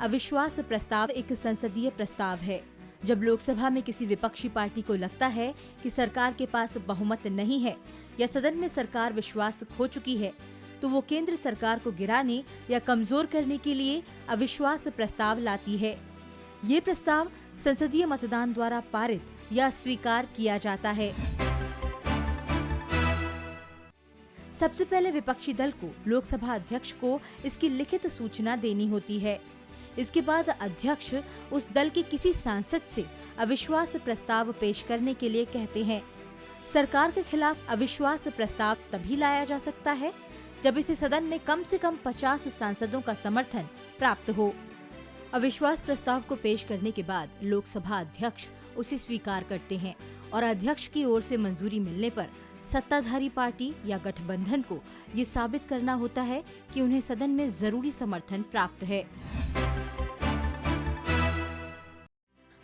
अविश्वास प्रस्ताव एक संसदीय प्रस्ताव है। जब लोकसभा में किसी विपक्षी पार्टी को लगता है कि सरकार के पास बहुमत नहीं है या सदन में सरकार विश्वास खो चुकी है, तो वो केंद्र सरकार को गिराने या कमजोर करने के लिए अविश्वास प्रस्ताव लाती है। ये प्रस्ताव संसदीय मतदान द्वारा पारित या स्वीकार किया जाता है। सबसे पहले विपक्षी दल को लोकसभा अध्यक्ष को इसकी लिखित सूचना देनी होती है। इसके बाद अध्यक्ष उस दल के किसी सांसद से अविश्वास प्रस्ताव पेश करने के लिए कहते हैं। सरकार के खिलाफ अविश्वास प्रस्ताव तभी लाया जा सकता है जब इसे सदन में कम से कम 50 सांसदों का समर्थन प्राप्त हो। अविश्वास प्रस्ताव को पेश करने के बाद लोकसभा अध्यक्ष उसे स्वीकार करते हैं और अध्यक्ष की ओर से मंजूरी मिलने पर सत्ताधारी पार्टी या गठबंधन को ये साबित करना होता है कि उन्हें सदन में जरूरी समर्थन प्राप्त है।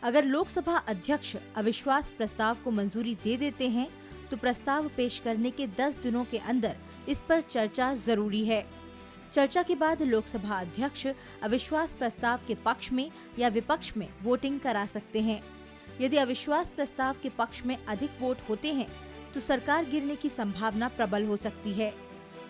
अगर लोकसभा अध्यक्ष अविश्वास प्रस्ताव को मंजूरी दे देते हैं तो प्रस्ताव पेश करने के 10 दिनों के अंदर इस पर चर्चा जरूरी है। चर्चा के बाद लोकसभा अध्यक्ष अविश्वास प्रस्ताव के पक्ष में या विपक्ष में वोटिंग करा सकते हैं। यदि अविश्वास प्रस्ताव के पक्ष में अधिक वोट होते हैं तो सरकार गिरने की संभावना प्रबल हो सकती है।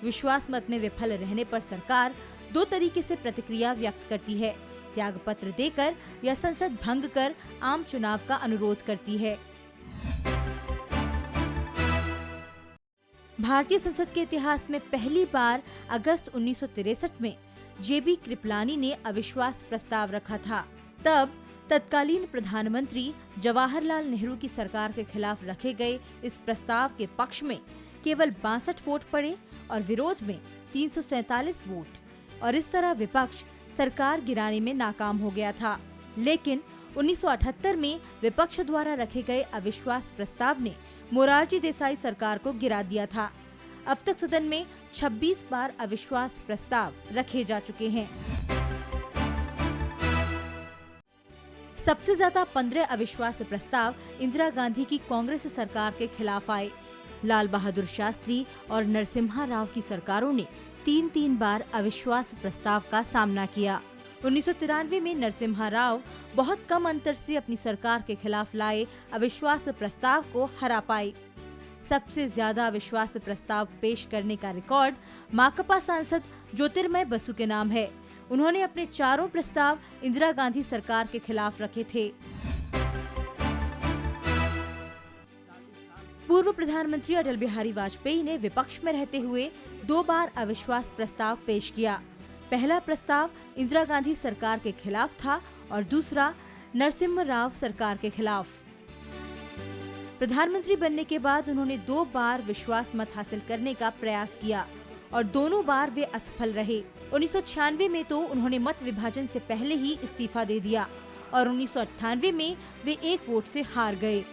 विश्वास मत में विफल रहने पर सरकार 2 तरीके से प्रतिक्रिया व्यक्त करती है, त्याग पत्र देकर या संसद भंग कर आम चुनाव का अनुरोध करती है। भारतीय संसद के इतिहास में पहली बार अगस्त 1963 में जेबी कृपलानी ने अविश्वास प्रस्ताव रखा था। तब तत्कालीन प्रधानमंत्री जवाहरलाल नेहरू की सरकार के खिलाफ रखे गए इस प्रस्ताव के पक्ष में केवल 62 वोट पड़े और विरोध में 347 वोट, और इस तरह विपक्ष सरकार गिराने में नाकाम हो गया था। लेकिन 1978 में विपक्ष द्वारा रखे गए अविश्वास प्रस्ताव ने मोरारजी देसाई सरकार को गिरा दिया था। अब तक सदन में 26 बार अविश्वास प्रस्ताव रखे जा चुके हैं। सबसे ज्यादा 15 अविश्वास प्रस्ताव इंदिरा गांधी की कांग्रेस सरकार के खिलाफ आए। लाल बहादुर शास्त्री और नरसिम्हा राव की सरकारों ने 3-3 बार अविश्वास प्रस्ताव का सामना किया। 1993 में नरसिम्हा राव बहुत कम अंतर से अपनी सरकार के खिलाफ लाए अविश्वास प्रस्ताव को हरा पाए। सबसे ज्यादा अविश्वास प्रस्ताव पेश करने का रिकॉर्ड माकपा सांसद ज्योतिर्मय बसु के नाम है। उन्होंने अपने 4 प्रस्ताव इंदिरा गांधी सरकार के खिलाफ रखे थे। पूर्व प्रधानमंत्री अटल बिहारी वाजपेयी ने विपक्ष में रहते हुए 2 बार अविश्वास प्रस्ताव पेश किया। पहला प्रस्ताव इंदिरा गांधी सरकार के खिलाफ था और दूसरा नरसिम्हा राव सरकार के खिलाफ। प्रधानमंत्री बनने के बाद उन्होंने 2 बार विश्वास मत हासिल करने का प्रयास किया और दोनों बार वे असफल रहे। 1996 में तो उन्होंने मत विभाजन से पहले ही इस्तीफा दे दिया और 1998 में वे 1 वोट से हार गए।